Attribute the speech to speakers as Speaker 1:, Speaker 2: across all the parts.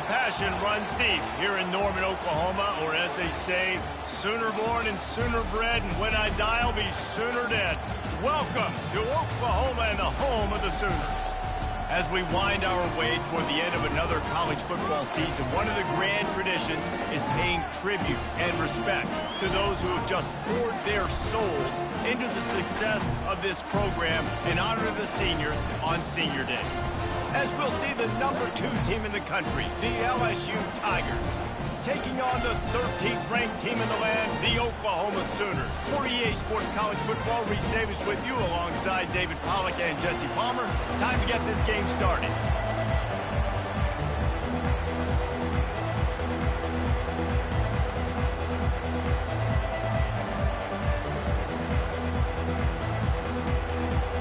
Speaker 1: passion runs deep here in Norman, Oklahoma, or as they say, sooner born and sooner bred, and when I die, I'll be sooner dead. Welcome to Oklahoma and the home of the Sooners. As we wind our way toward the end of another college football season, one of the grand traditions is paying tribute and respect to those who have just poured their souls into the success of this program and honor the seniors on Senior Day. As we'll see the number 2 team in the country, the LSU Tigers, taking on the 13th ranked team in the land, the Oklahoma Sooners. For EA Sports College Football, Reese Davis with you alongside David Pollack and Jesse Palmer. Time to get this game started.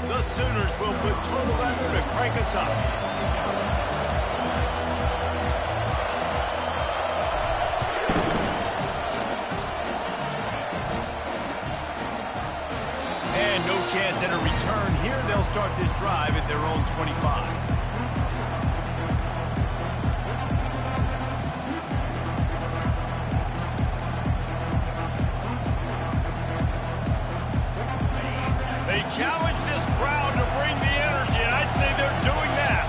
Speaker 1: The Sooners will put total effort to crank us up. Chance at a return here. They'll start this drive at their own 25. They challenge this crowd to bring the energy, and I'd say they're doing that.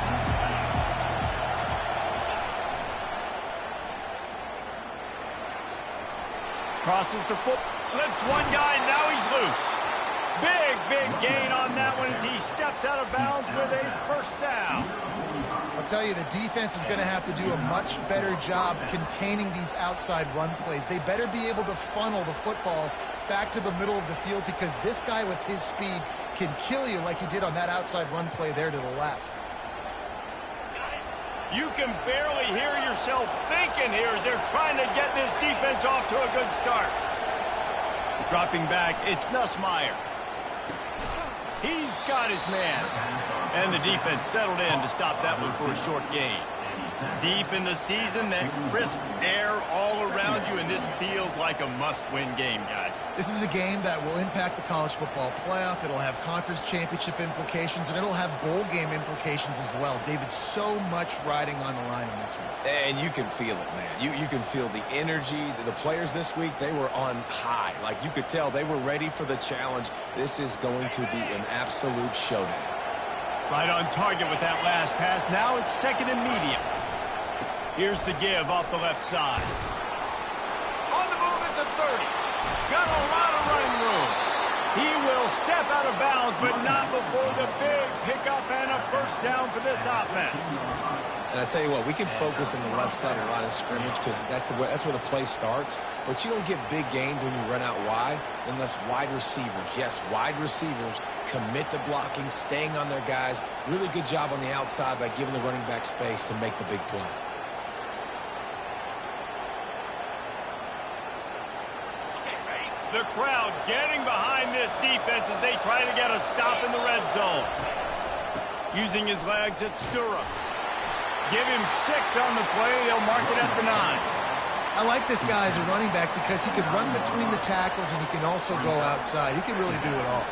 Speaker 1: Crosses the foot, slips one guy, now he's loose. Big gain on that one as he steps out of bounds with a first down.
Speaker 2: I'll tell you, the defense is going to have to do a much better job containing these outside run plays. They better be able to funnel the football back to the middle of the field because this guy with his speed can kill you like he did on that outside run play there to the left.
Speaker 1: You can barely hear yourself thinking here as they're trying to get this defense off to a good start. Dropping back, it's Nussmeier. He's got his man. And the defense settled in to stop that one for a short gain. Deep in the season, that crisp air all around you, and this feels like a must-win game, guys.
Speaker 2: This is a game that will impact the college football playoff. It'll have conference championship implications, and it'll have bowl game implications as well. David, so much riding on the line in this one.
Speaker 3: And you can feel it, man. You can feel the energy. The players this week, they were on high. Like, you could tell they were ready for the challenge. This is going to be an absolute showdown.
Speaker 1: Right on target with that last pass. Now it's second and medium. Here's the give off the left side. On the move at the 30. Got a lot of running room. He will step out of bounds, but not before the big pickup and a first down for this offense.
Speaker 3: And I tell you what, we can focus on the left side of line of scrimmage because that's where the play starts. But you don't get big gains when you run out wide unless wide receivers, yes, wide receivers, commit to blocking, staying on their guys. Really good job on the outside by giving the running back space to make the big play.
Speaker 1: The crowd getting behind this defense as they try to get a stop in the red zone. Using his legs, it's Stura. Give him 6 on the play. They'll mark it at the 9.
Speaker 2: I like this guy as a running back because he can run between the tackles and he can also go outside. He can really do it all.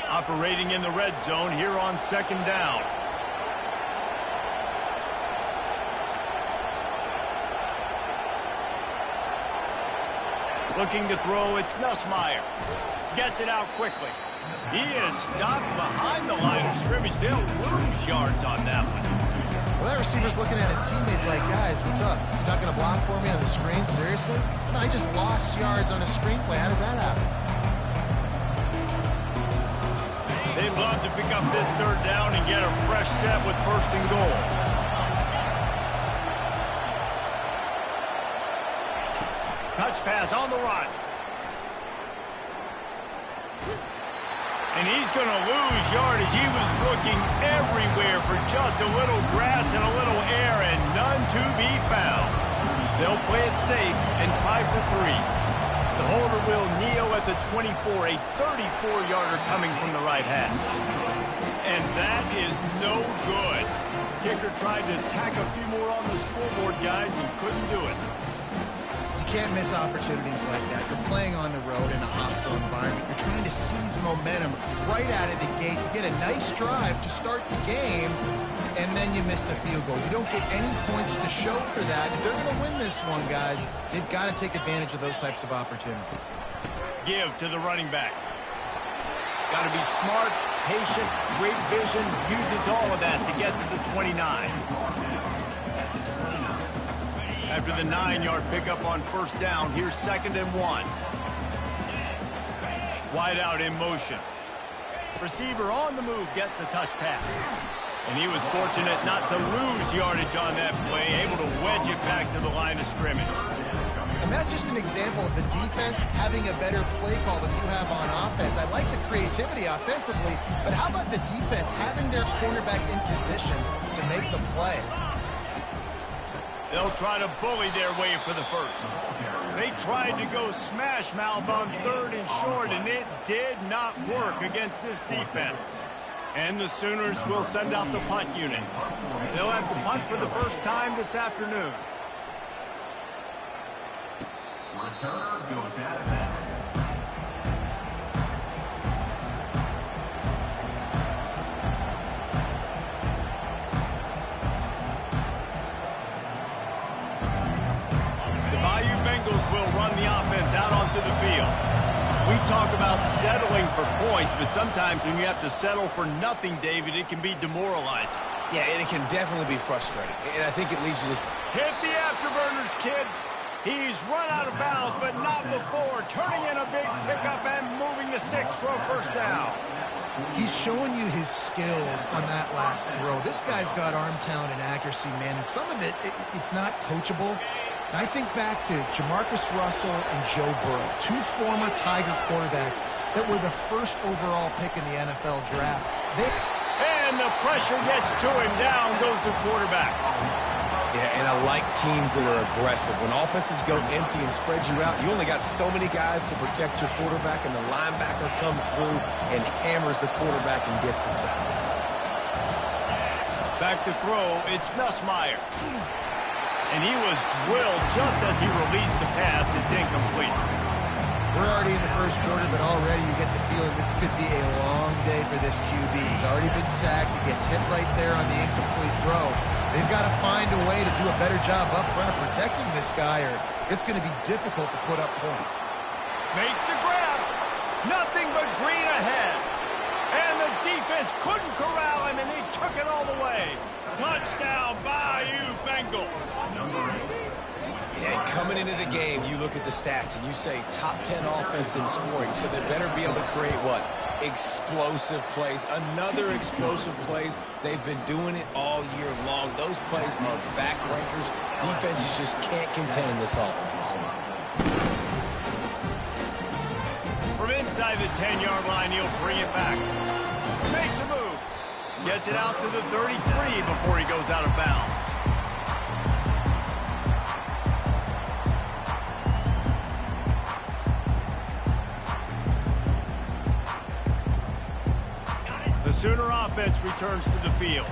Speaker 1: Operating in the red zone here on second down. Looking to throw, it's Nussmeier. Gets it out quickly. He is stopped behind the line of scrimmage. They'll lose yards on that one.
Speaker 2: Well, that receiver's looking at his teammates like, guys, what's up? You're not going to block for me on the screen? Seriously? No, I just lost yards on a screenplay. How does that happen?
Speaker 1: They'd love to pick up this third down and get a fresh set with first and goal. Touch pass on the run. And he's going to lose yardage. He was looking everywhere for just a little grass and a little air, and none to be found. They'll play it safe and try for 3. The holder will kneel at the 24, a 34-yarder coming from the right hash. And that is no good. kicker tried to tack a few more on the scoreboard, guys, and couldn't do it.
Speaker 2: You can't miss opportunities like that. You're playing on the road in a hostile environment. You're trying to seize momentum right out of the gate. You get a nice drive to start the game, and then you miss the field goal. You don't get any points to show for that. If they're going to win this one, guys, they've got to take advantage of those types of opportunities.
Speaker 1: Give to the running back. Got to be smart, patient, great vision, uses all of that to get to the 29. After the 9-yard pickup on first down, here's 2nd and 1. Wide out in motion. Receiver on the move gets the touch pass. And he was fortunate not to lose yardage on that play, able to wedge it back to the line of scrimmage.
Speaker 2: And that's just an example of the defense having a better play call than you have on offense. I like the creativity offensively, but how about the defense having their cornerback in position to make the play?
Speaker 1: They'll try to bully their way for the first. They tried to go smash mouth on 3rd and short, and it did not work against this defense. And the Sooners will send out the punt unit. They'll have to punt for the first time this afternoon.
Speaker 4: Return goes out of bounds.
Speaker 1: The Bayou Bengals will run the offense out onto the field. We talk about settling for points, but sometimes when you have to settle for nothing, David, it can be demoralizing.
Speaker 3: Yeah, and it can definitely be frustrating. And I think it leads you to...
Speaker 1: Hit the afterburners, kid. He's run out of bounds, but not before. Turning in a big pickup and moving the sticks for a first down.
Speaker 2: He's showing you his skills on that last throw. This guy's got arm talent and accuracy, man. And some of it's not coachable. And I think back to Jamarcus Russell and Joe Burrow, 2 former Tiger quarterbacks that were the first overall pick in the NFL draft.
Speaker 1: And the pressure gets to him. Down goes the quarterback.
Speaker 3: Yeah, and I like teams that are aggressive. When offenses go empty and spread you out, you only got so many guys to protect your quarterback, and the linebacker comes through and hammers the quarterback and gets the sack.
Speaker 1: Back to throw, it's Nussmeier. And he was drilled just as he released the pass. It's incomplete.
Speaker 2: We're already in the first quarter, but already you get the feeling this could be a long day for this QB. He's already been sacked. He gets hit right there on the incomplete throw. They've got to find a way to do a better job up front of protecting this guy, or it's going to be difficult to put up points.
Speaker 1: Makes the grab. Nothing but green ahead. And the defense couldn't corral him, and he took it all the way. Touchdown, Bayou Bengals.
Speaker 3: Yeah, coming into the game, you look at the stats and you say top 10 offense in scoring, so they better be able to create what? Explosive plays. Another explosive plays. They've been doing it all year long. Those plays are backbreakers. Defenses just can't contain this offense.
Speaker 1: From inside the 10-yard line, he'll bring it back. Makes a move. Gets it out to the 33 before he goes out of bounds. The Sooner offense returns to the field.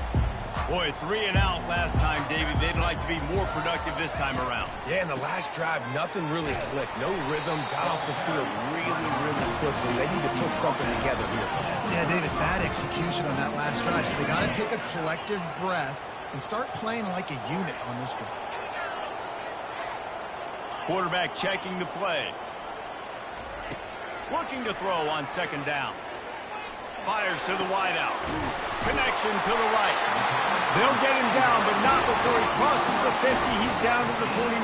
Speaker 1: Boy, 3 and out last time, David. They'd like to be more productive this time around.
Speaker 3: Yeah, in the last drive, nothing really clicked. No rhythm, got off the field really quickly. They need to put something together here.
Speaker 2: Yeah, David, bad execution on that last drive. So they got to take a collective breath and start playing like a unit on this drive.
Speaker 1: Quarterback checking the play. Looking to throw on 2nd down. Fires to the wideout. Connection to the right. They'll get him down, but not before he crosses the 50. He's down to the 49.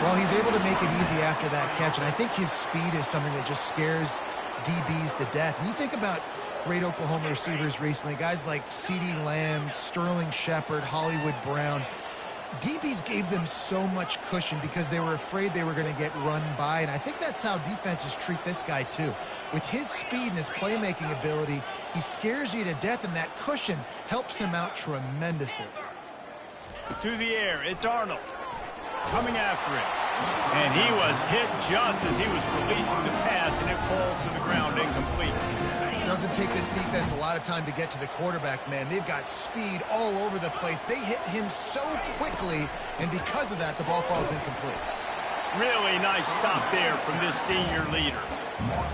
Speaker 2: Well, he's able to make it easy after that catch, and I think his speed is something that just scares DBs to death. And you think about great Oklahoma receivers recently, guys like CeeDee Lamb, Sterling Shepard, Hollywood Brown. DBs gave them so much cushion because they were afraid they were going to get run by, and I think that's how defenses treat this guy too. With his speed and his playmaking ability, he scares you to death, and that cushion helps him out tremendously.
Speaker 1: To the air, it's Arnold. Coming after him. And he was hit just as he was releasing the pass, and it falls to the ground incomplete.
Speaker 2: Doesn't take this defense a lot of time to get to the quarterback, man. They've got speed all over the place. They hit him so quickly, and because of that, the ball falls incomplete.
Speaker 1: Really nice stop there from this senior leader.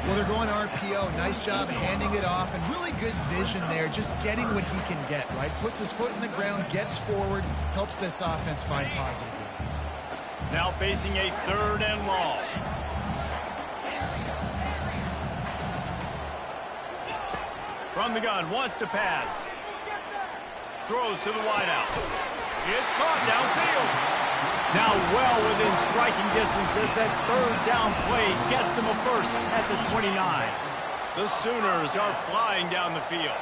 Speaker 2: Well, they're going RPO. Nice job handing it off, and really good vision there, just getting what he can get, right? Puts his foot in the ground, gets forward, helps this offense find positive yards.
Speaker 1: Now facing a 3rd and long. From the gun, wants to pass. Throws to the wideout. It's caught downfield. Now well within striking distance as that 3rd down play gets him a first at the 29. The Sooners are flying down the field.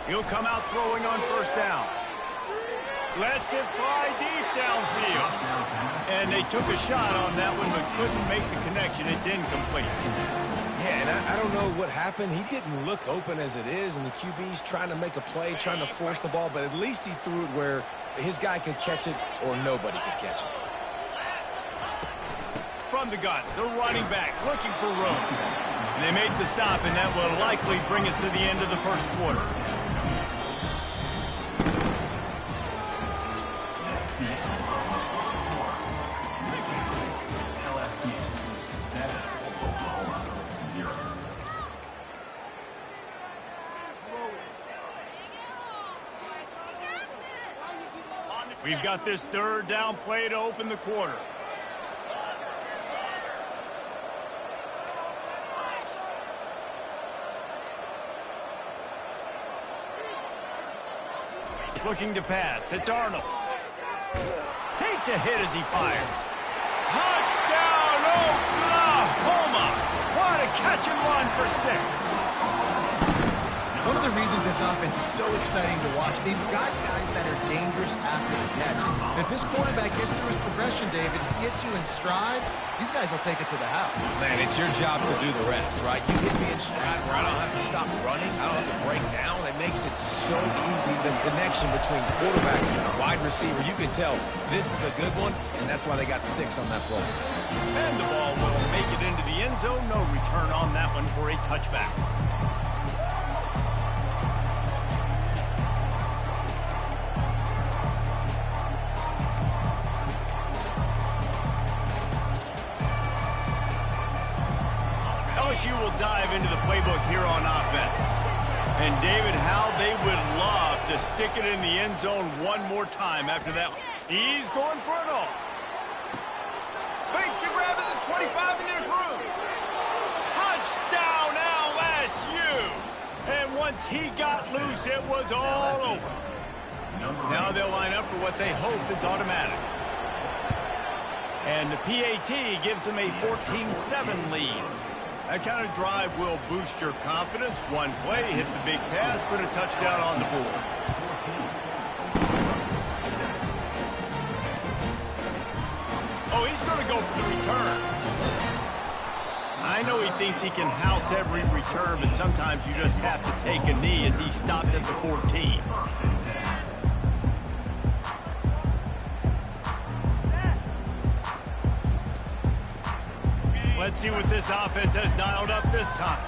Speaker 1: He'll come out throwing on 1st down. Lets it fly deep downfield. And they took a shot on that one but couldn't make the connection. It's incomplete.
Speaker 3: Yeah, and I don't know what happened. He didn't look open as it is, and the QB's trying to make a play, trying to force the ball, but at least he threw it where his guy could catch it or nobody could catch it.
Speaker 1: From the gun, the running back looking for room. And they made the stop, and that will likely bring us to the end of the 1st quarter. We've got this 3rd down play to open the quarter. Looking to pass. It's Arnold. Takes a hit as he fires. Touchdown, Oklahoma! What a catch and run for 6.
Speaker 2: One of the reasons this offense is so exciting to watch, they've got guys that are dangerous after the catch. And if this quarterback gets through his progression, David, gets you in stride, these guys will take it to the house.
Speaker 3: Man, it's your job to do the rest, right? You hit me in stride where I don't have to stop running. I don't have to break down. It makes it so easy, the connection between quarterback and wide receiver. You can tell this is a good one, and that's why they got 6 on that play.
Speaker 1: And the ball will make it into the end zone. No return on that one for a touchback. LSU will dive into the playbook here on offense. And David, how they would love to stick it in the end zone one more time after that. He's going for it all. Makes a grab at the 25, and there's room. Touchdown, LSU! And once he got loose, it was all over. Now they'll line up for what they hope is automatic. And the PAT gives them a 14-7 lead. That kind of drive will boost your confidence. One play, hit the big pass, put a touchdown on the board. Oh, he's going to go for the return. I know he thinks he can house every return, but sometimes you just have to take a knee as he stopped at the 14. Let's see what this offense has dialed up this time.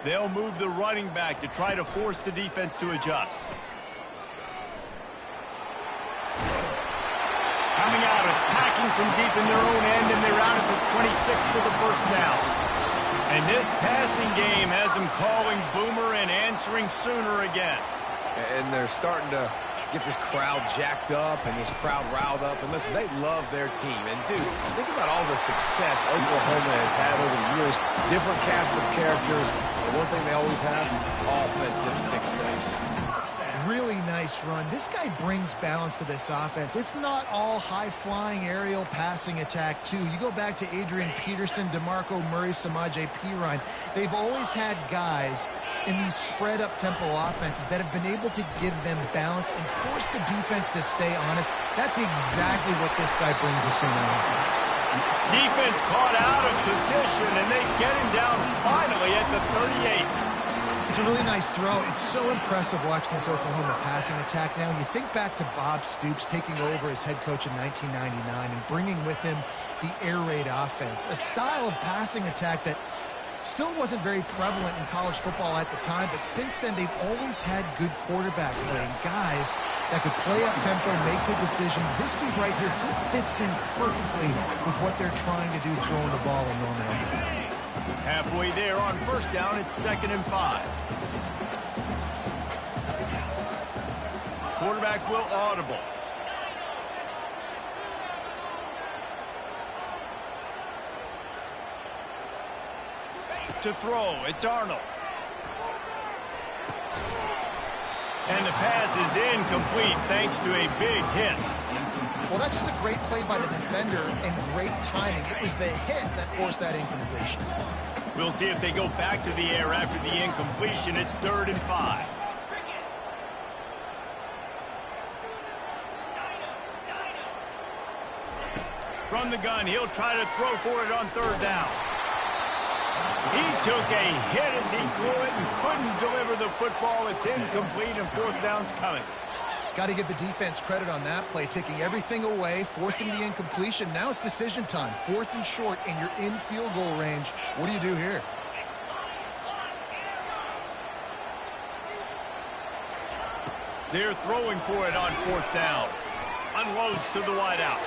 Speaker 1: They'll move the running back to try to force the defense to adjust. Coming out, attacking from deep in their own end, and they're out at the 26 for the 1st down. And this passing game has them calling Boomer and answering Sooner again.
Speaker 3: And they're starting to get this crowd jacked up and this crowd riled up. And listen, they love their team. And, dude, think about all the success Oklahoma has had over the years. Different casts of characters. But one thing they always have, offensive success.
Speaker 2: Really nice run. This guy brings balance to this offense. It's not all high-flying aerial passing attack, too. You go back to Adrian Peterson, DeMarco Murray, Samaje Perine. They've always had guys in these spread-up tempo offenses that have been able to give them balance and force the defense to stay honest. That's exactly what this guy brings the Sooner offense.
Speaker 1: Defense caught out of position, and they get him down finally at the 38.
Speaker 2: It's a really nice throw. It's so impressive watching this Oklahoma passing attack now. And you think back to Bob Stoops taking over as head coach in 1999 and bringing with him the air raid offense, a style of passing attack that still wasn't very prevalent in college football at the time, but since then they've always had good quarterback play and guys that could play up tempo, make good decisions. This dude right here, he fits in perfectly with what they're trying to do throwing the ball in Norman, Oklahoma.
Speaker 1: Halfway there on first down, it's 2nd and 5. Quarterback will audible. To throw, it's Arnold. And the pass is incomplete thanks to a big hit.
Speaker 2: Well, that's just a great play by the defender and great timing. It was the hit that forced that incompletion.
Speaker 1: We'll see if they go back to the air after the incompletion. It's 3rd and 5. From the gun, he'll try to throw for it on 3rd down. He took a hit as he threw it and couldn't deliver the football. It's incomplete, and 4th down's coming.
Speaker 2: Got to give the defense credit on that play, taking everything away, forcing the incompletion. Now it's decision time. 4th and short, and you're in field goal range. What do you do here?
Speaker 1: They're throwing for it on 4th down. Unloads to the wideout.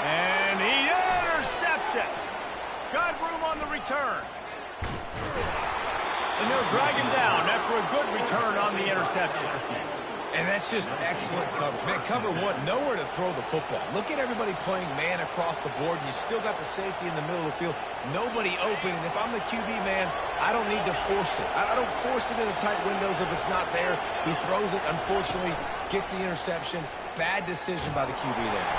Speaker 1: And he intercepts it. Got room on the return. And they'll drag him down after a good return on the interception.
Speaker 3: And that's just excellent coverage. Man, cover one, nowhere to throw the football. Look at everybody playing man across the board, and you still got the safety in the middle of the field. Nobody open, and if I'm the QB, man, I don't need to force it. I don't force it into tight windows if it's not there. He throws it, unfortunately, gets the interception. Bad decision by the QB there.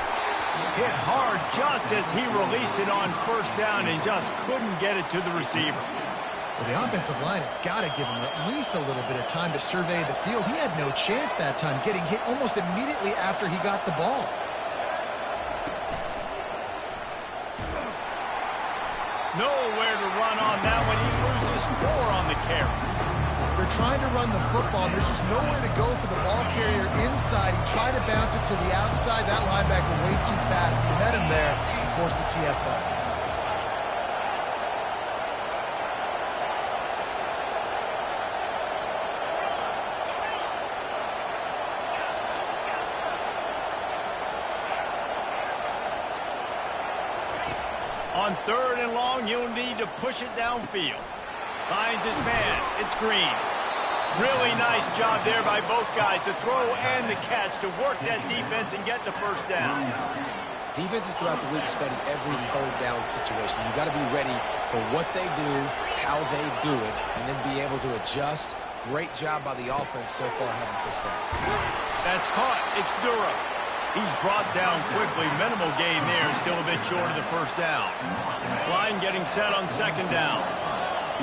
Speaker 1: Hit hard just as he released it on 1st down and just couldn't get it to the receiver.
Speaker 2: Well, the offensive line has got to give him at least a little bit of time to survey the field. He had no chance that time, getting hit almost immediately after he got the ball.
Speaker 1: Nowhere to run on that one. He loses 4 on the carry.
Speaker 2: They're trying to run the football, and there's just nowhere to go for the ball carrier inside. He tried to bounce it to the outside. That linebacker way too fast. He met him there and forced the TFL.
Speaker 1: On 3rd and long, you'll need to push it downfield. Finds his man. It's Green. Really nice job there by both guys to throw and the catch to work that defense and get the 1st down.
Speaker 3: Defenses throughout the league study every 3rd down situation. You got to be ready for what they do, how they do it, and then be able to adjust. Great job by the offense so far having success.
Speaker 1: That's caught. It's Durham. He's brought down quickly. Minimal gain there. Still a bit short of the 1st down. Line getting set on 2nd down.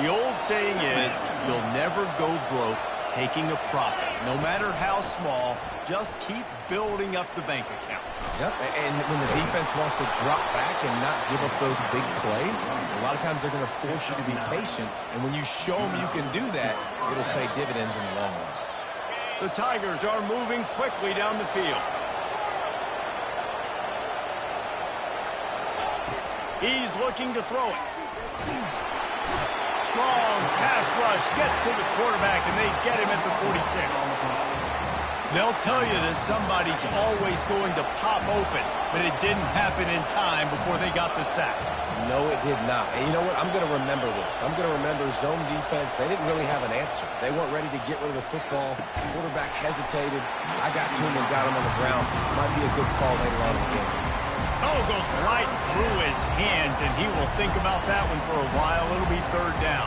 Speaker 1: The old saying is, you'll never go broke taking a profit. No matter how small, just keep building up the bank account.
Speaker 3: Yep, and when the defense wants to drop back and not give up those big plays, a lot of times they're going to force you to be patient. And when you show them you can do that, it'll pay dividends in the long run.
Speaker 1: The Tigers are moving quickly down the field. He's looking to throw it. Strong pass rush gets to the quarterback, and they get him at the 46. They'll tell you that somebody's always going to pop open, but it didn't happen in time before they got the sack.
Speaker 3: No, it did not. And you know what? I'm going to remember this. I'm going to remember zone defense. They didn't really have an answer. They weren't ready to get rid of the football. Quarterback hesitated. I got to him and got him on the ground. Might be a good call later on in the game.
Speaker 1: Oh, goes right through his hands, and he will think about that one for a while. It'll be 3rd down.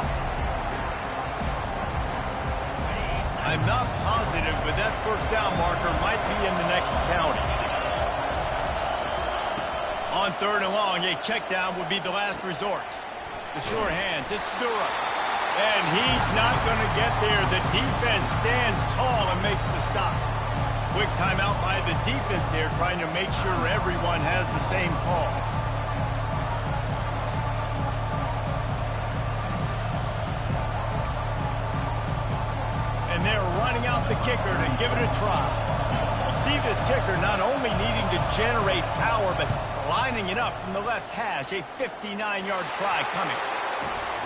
Speaker 1: I'm not positive, but that 1st down marker might be in the next county. On 3rd and long, a check down would be the last resort. The sure hands, it's Durham. And he's not going to get there. The defense stands tall and makes the stop. Quick timeout by the defense there, trying to make sure everyone has the same call. lining out the kicker to give it a try. You see this kicker not only needing to generate power, but lining it up from the left hash. A 59-yard try coming.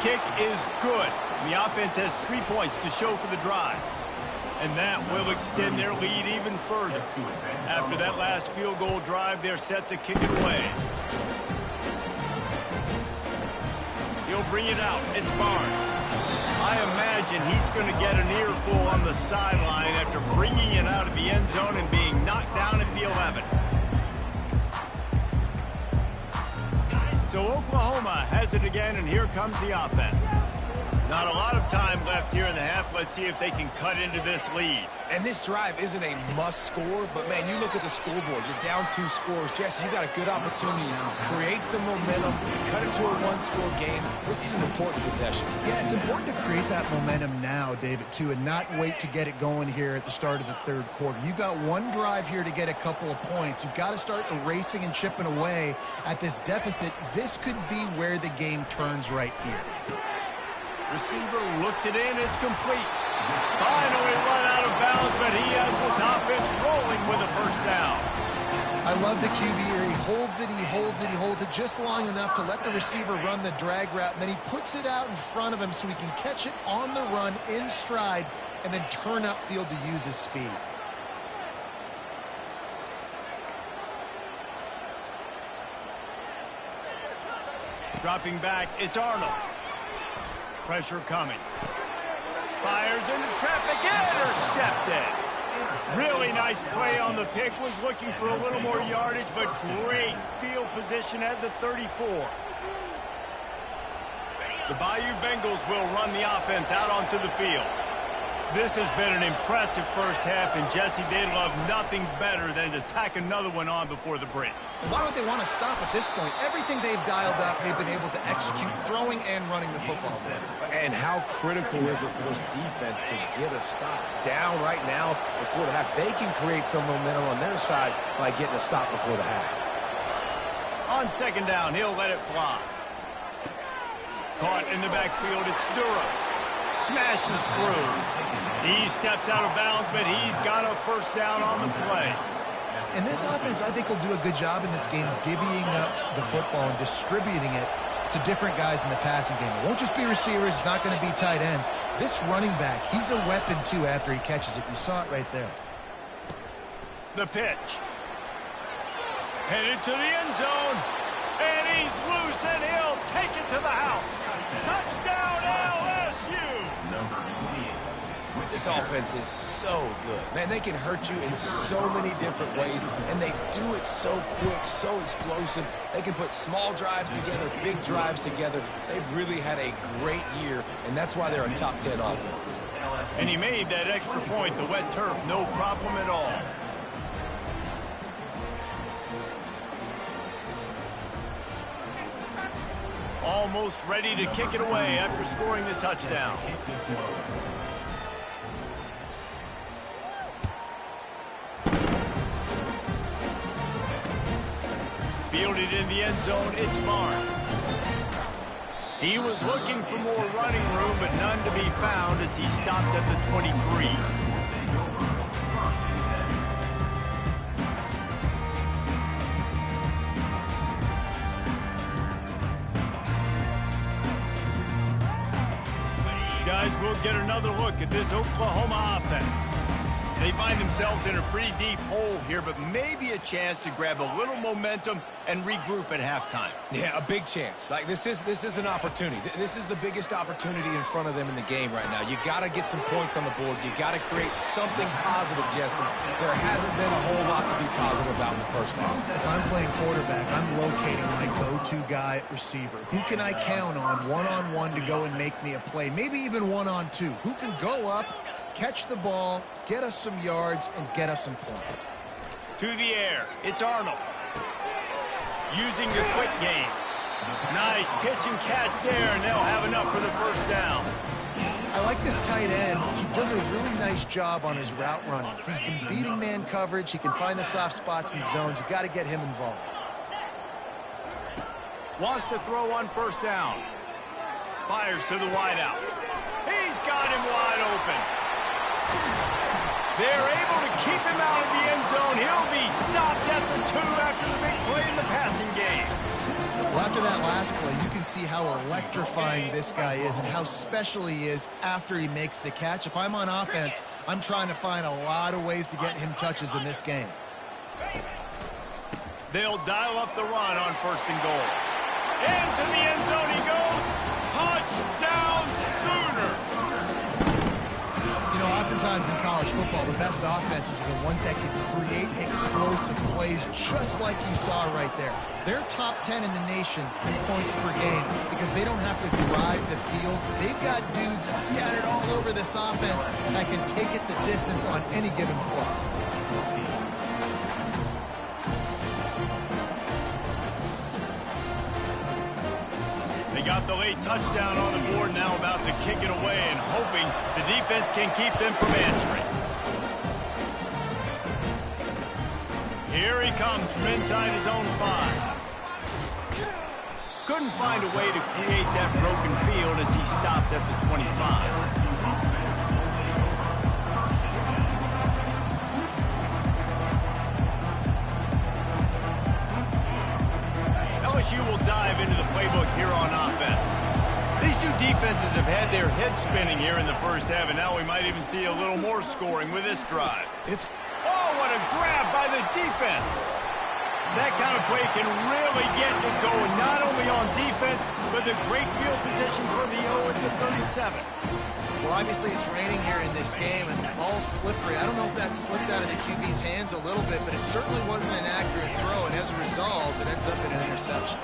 Speaker 1: Kick is good. The offense has 3 points to show for the drive. And that will extend their lead even further. After that last field goal drive, they're set to kick it away. He'll bring it out. It's Barnes. I imagine he's going to get an earful on the sideline after bringing it out of the end zone and being knocked down at the 11. So Oklahoma has it again, and here comes the offense. Not a lot of time left here in the half. Let's see if they can cut into this lead.
Speaker 3: And this drive isn't a must score, but, man, you look at the scoreboard. You're down 2 scores. Jesse, you got a good opportunity to create some momentum, cut into a 1-score game. This is an important possession.
Speaker 2: Yeah, it's important to create that momentum now, David, too, and not wait to get it going here at the start of the third quarter. You've got one drive here to get a couple of points. You've got to start erasing and chipping away at this deficit. This could be where the game turns right here.
Speaker 1: Receiver looks it in. It's complete. Finally run out of bounds, but he has this offense rolling with a first down.
Speaker 2: I love the QB here. He holds it, he holds it, he holds it just long enough to let the receiver run the drag route, and then he puts it out in front of him so he can catch it on the run in stride and then turn upfield to use his speed.
Speaker 1: Dropping back, it's Arnold. Pressure coming. Fires into traffic, intercepted. Really nice play on the pick. Was looking for a little more yardage, but great field position at the 34. The Bayou Bengals will run the offense out onto the field. This has been an impressive first half, and Jesse, they'd love nothing better than to tack another one on before the break.
Speaker 2: Why would they want to stop at this point? Everything they've dialed up, they've been able to execute, throwing and running the football.
Speaker 3: And how critical is it for this defense to get a stop? Down right now before the half. They can create some momentum on their side by getting a stop before the half.
Speaker 1: On second down, he'll let it fly. Caught in the backfield, it's Durham. Smashes through. He steps out of bounds, but he's got a first down on the play.
Speaker 2: And this offense, I think, will do a good job in this game divvying up the football and distributing it to different guys in the passing game. It won't just be receivers. It's not going to be tight ends. This running back, he's a weapon, too, after he catches it. You saw it right there.
Speaker 1: The pitch. Headed to the end zone. And he's loose, and he'll take it to the house. Touchdown, LSU!
Speaker 3: This offense is so good. Man, they can hurt you in so many different ways, and they do it so quick, so explosive. They can put small drives together, big drives together. They've really had a great year, and that's why they're a top 10 offense.
Speaker 1: And he made that extra point, the wet turf, no problem at all. Almost ready to kick it away after scoring the touchdown. Fielded in the end zone, it's Barnes. He was looking for more running room, but none to be found as he stopped at the 23. Guys, we'll get another look at this Oklahoma offense. They find themselves in a pretty deep hole here, but maybe a chance to grab a little momentum and regroup at halftime.
Speaker 3: Yeah, a big chance. Like this is an opportunity. This is the biggest opportunity in front of them in the game right now. You got to get some points on the board. You got to create something positive, Jesse. There hasn't been a whole lot to be positive about in the first half.
Speaker 2: If I'm playing quarterback, I'm locating my go-to guy at receiver. Who can I count on one-on-one to go and make me a play? Maybe even one-on-two. Who can go up, catch the ball, get us some yards, and get us some points?
Speaker 1: To the air, it's Arnold. Using the quick game. Nice pitch and catch there, and they'll have enough for the first down.
Speaker 2: I like this tight end. He does a really nice job on his route running. He's been beating man coverage. He can find the soft spots in zones. You got to get him involved.
Speaker 1: Wants to throw on first down. Fires to the wideout. He's got him wide open. They're able to keep him out of the end zone. He'll be stopped at the 2 after the big play in the passing game.
Speaker 2: Well, after that last play, you can see how electrifying this guy is and how special he is after he makes the catch. If I'm on offense, I'm trying to find a lot of ways to get him touches in this game.
Speaker 1: They'll dial up the run on 1st and goal. Into the end zone he goes. Touchdown, Sooner!
Speaker 2: You know, oftentimes in college football, the best offenses are the ones that can create explosive plays just like you saw right there. They're top 10 in the nation in points per game because they don't have to drive the field. They've got dudes scattered all over this offense that can take it the distance on any given play.
Speaker 1: They got the late touchdown on the board, now about to kick it away and hoping the defense can keep them from answering. Here he comes from inside his own 5. Couldn't find a way to create that broken field as he stopped at the 25. LSU will dive into the playbook here on offense. These two defenses have had their heads spinning here in the first half, and now we might even see a little more scoring with this drive. Oh, what a grab by the defense! That kind of play can really get you going, not only on defense, but the great field position for the 0 at the 37.
Speaker 2: Well, obviously it's raining here in this game, and the ball's slippery. I don't know if that slipped out of the QB's hands a little bit, but it certainly wasn't an accurate throw, and as a result, it ends up in an interception.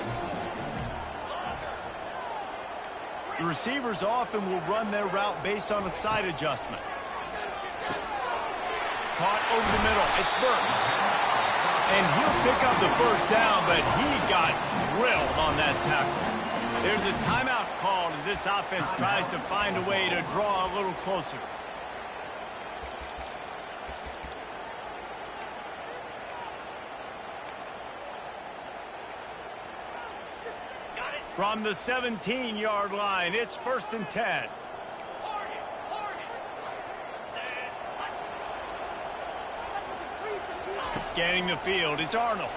Speaker 1: The receivers often will run their route based on a side adjustment. Caught over the middle. It's Burks. And he'll pick up the 1st down, but he got drilled on that tackle. There's a timeout called as this offense tries to find a way to draw a little closer. From the 17-yard line, it's 1st and 10. Scanning the field, it's Arnold.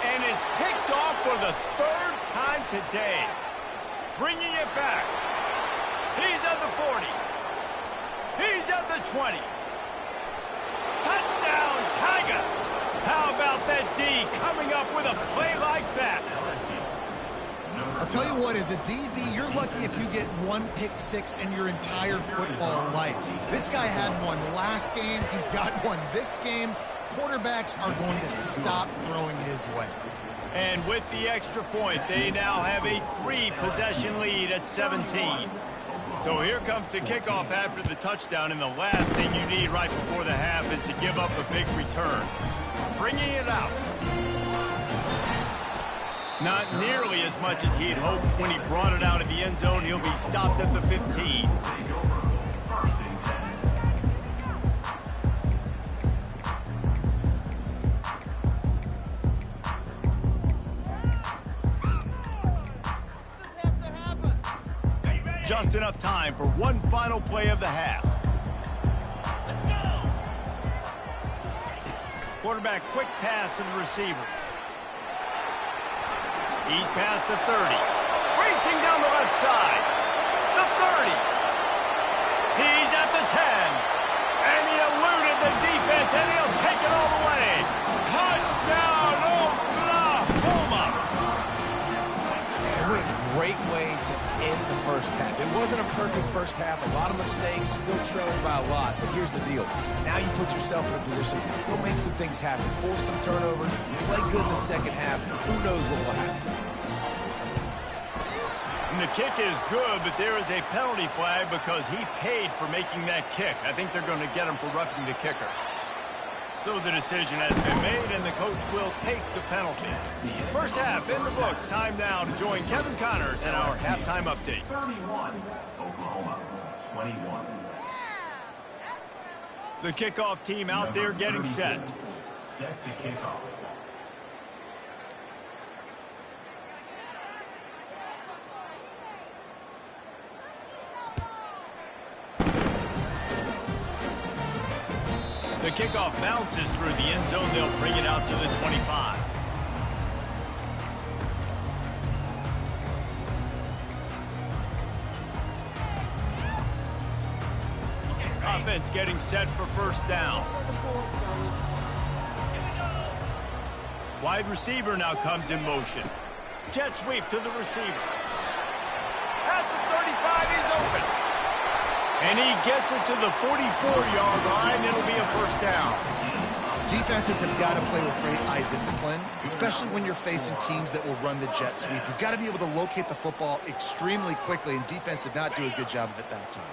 Speaker 1: And it's picked off for the 3rd time today. Bringing it back. He's at the 40. He's at the 20. Touchdown, Tigers! How about that D coming up with a play like that?
Speaker 2: I'll tell you what, as a DB, you're lucky if you get 1 pick 6 in your entire football life. This guy had one last game. He's got one this game. Quarterbacks are going to stop throwing his way.
Speaker 1: And with the extra point, they now have a 3-possession lead at 17. So here comes the kickoff after the touchdown, and the last thing you need right before the half is to give up a big return. Bringing it out. Not nearly as much as he had hoped when he brought it out of the end zone. He'll be stopped at the 15. Just enough time for one final play of the half. Quarterback quick pass to the receiver. He's past the 30. Racing down the left side. The 30. He's at the 10. And he eluded the defense, and he'll take it all the way. Touchdown, Oklahoma!
Speaker 3: Man, what a great way to end the first half. It wasn't a perfect first half. A lot of mistakes, still trailing by a lot. But here's the deal. Now you put yourself in a position, go make some things happen. Force some turnovers, play good in the second half. Who knows what will happen?
Speaker 1: And the kick is good, but there is a penalty flag because he paid for making that kick. I think they're going to get him for roughing the kicker. So the decision has been made, and the coach will take the penalty. First half in the books. Time now to join Kevin Connors in our halftime update.
Speaker 4: 31, Oklahoma, 21.
Speaker 1: The kickoff team out there getting set.
Speaker 4: Set to kick off.
Speaker 1: The kickoff bounces through the end zone. They'll bring it out to the 25. Offense getting set for first down. Wide receiver now comes in motion. Jet sweep to the receiver. At the 35, he's open. And he gets it to the 44-yard line. It'll be a first down.
Speaker 2: Defenses have got to play with great eye discipline, especially when you're facing teams that will run the jet sweep. You've got to be able to locate the football extremely quickly, and defense did not do a good job of it that time.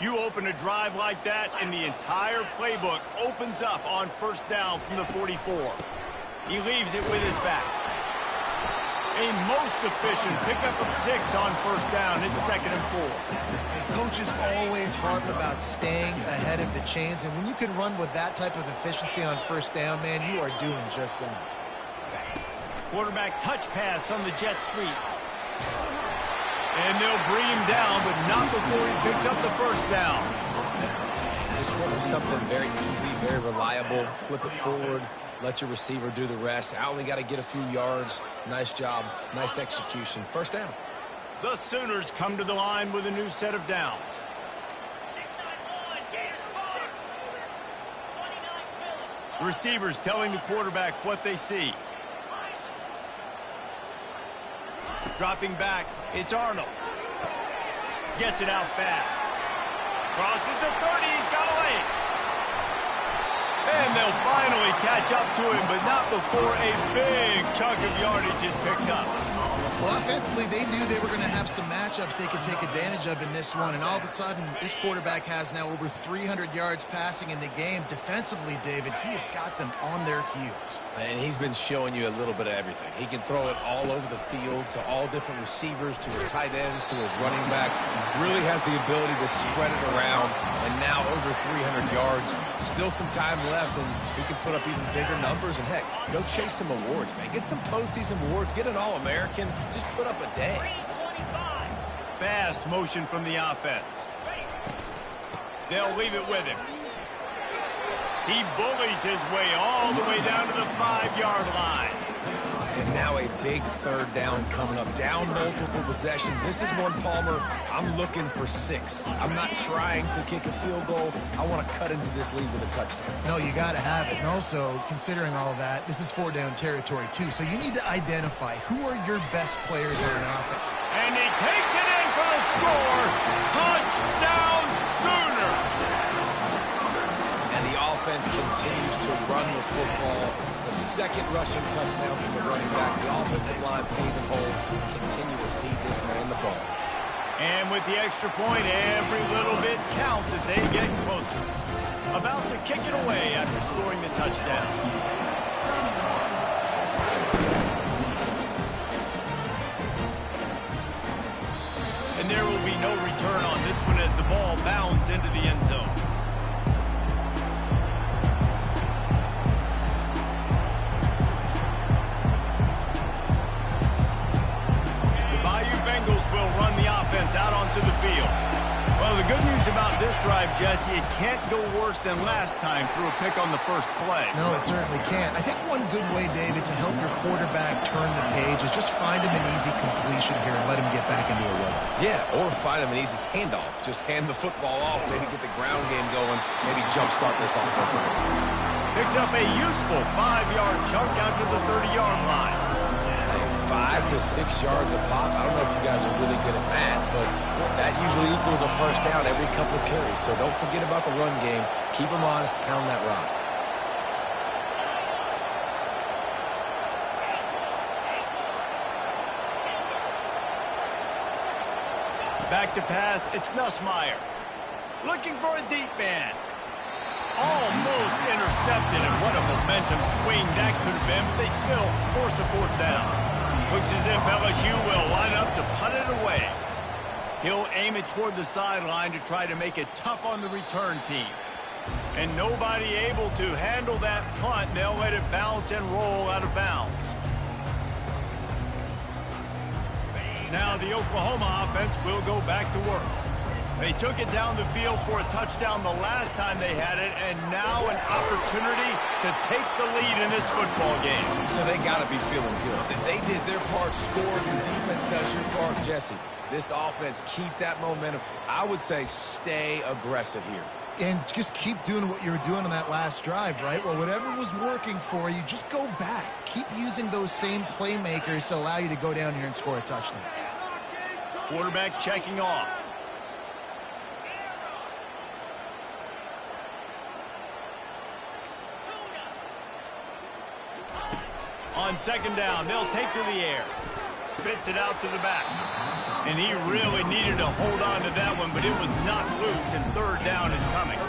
Speaker 1: You open a drive like that, and the entire playbook opens up on first down from the 44. He leaves it with his back. A most efficient pickup of 6 on first down. It's 2nd and 4.
Speaker 2: Coaches always harp about staying ahead of the chains, and when you can run with that type of efficiency on first down, man, you are doing just that.
Speaker 1: Quarterback touch pass on the jet sweep. And they'll bring him down, but not before he picks up the first down.
Speaker 3: Just run something very easy, very reliable. Flip it forward. Let your receiver do the rest. I only got to get a few yards. Nice job. Nice execution. First down.
Speaker 1: The Sooners come to the line with a new set of downs. Receivers telling the quarterback what they see. Dropping back, it's Arnold. Gets it out fast. Crosses the 30, he's got away. And they'll finally catch up to him, but not before a big chunk of yardage is picked up.
Speaker 2: Well, offensively, they knew they were going to have some matchups they could take advantage of in this one, and all of a sudden, this quarterback has now over 300 yards passing in the game. Defensively, David, he has got them on their heels.
Speaker 3: And he's been showing you a little bit of everything. He can throw it all over the field to all different receivers, to his tight ends, to his running backs. Really has the ability to spread it around, and now over 300 yards. Still some time left, and he can put up even bigger numbers. And, heck, go chase some awards, man. Get some postseason awards. Get an All-American. Just put up a day.
Speaker 1: Fast motion from the offense. They'll leave it with him. He bullies his way all the way down to the 5-yard line.
Speaker 3: And now a big third down coming up. Down multiple possessions. This is one, Palmer, I'm looking for 6. I'm not trying to kick a field goal. I want to cut into this lead with a touchdown.
Speaker 2: No, you got to have it. And also, considering all of that, this is 4-down territory, too. So you need to identify who are your best players on an offense.
Speaker 1: And he takes it in for the score. Touchdown, Sooners!
Speaker 3: And the offense continues to run the football. The second rushing touchdown from the running back. The offensive line paving holes. Continue to feed this man the ball.
Speaker 1: And with the extra point, every little bit counts as they get closer. About to kick it away after scoring the touchdown. And there will be no return on this one as the ball bounds into the end zone. Out onto the field. Well, the good news about this drive, Jesse, it can't go worse than last time through a pick on the first play.
Speaker 2: No, it certainly can't. I think one good way, David, to help your quarterback turn the page is just find him an easy completion here and let him get back into a run.
Speaker 3: Yeah, or find him an easy handoff. Just hand the football off, maybe get the ground game going, maybe jumpstart this offensive line.
Speaker 1: Picks up a useful 5-yard chunk out to the 30-yard line.
Speaker 3: 5 to 6 yards a pop. I don't know if you guys are really good at math, but that usually equals a first down every couple of carries. So don't forget about the run game. Keep them honest. Pound that rock.
Speaker 1: Back to pass. It's Nussmeier. Looking for a deep man. Almost intercepted, and what a momentum swing that could have been, but they still force a fourth down. Looks as if LSU will line up to punt it away. He'll aim it toward the sideline to try to make it tough on the return team. And nobody able to handle that punt. They'll let it bounce and roll out of bounds. Now the Oklahoma offense will go back to work. They took it down the field for a touchdown the last time they had it, and now an opportunity to take the lead in this football game.
Speaker 3: So they got to be feeling good. If they did their part, scored, your defense does your part, Jesse, this offense, keep that momentum. I would say stay aggressive here.
Speaker 2: And just keep doing what you were doing on that last drive, right? Well, whatever was working for you, just go back. Keep using those same playmakers to allow you to go down here and score a touchdown.
Speaker 1: Quarterback checking off. On second down, they'll take to the air. Spits it out to the back. And he really needed to hold on to that one, but it was not loose, and third down is coming.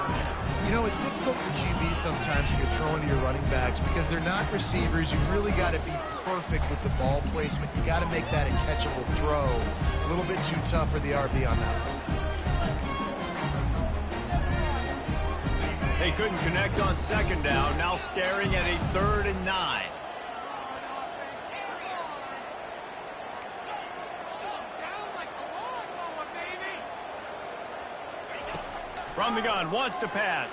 Speaker 2: You know, it's difficult for QB sometimes when you're throwing to your running backs because they're not receivers. You really got to be perfect with the ball placement. You got to make that a catchable throw. A little bit too tough for the RB on that one.
Speaker 1: They couldn't connect on second down, now staring at a 3rd and 9. From the gun, wants to pass.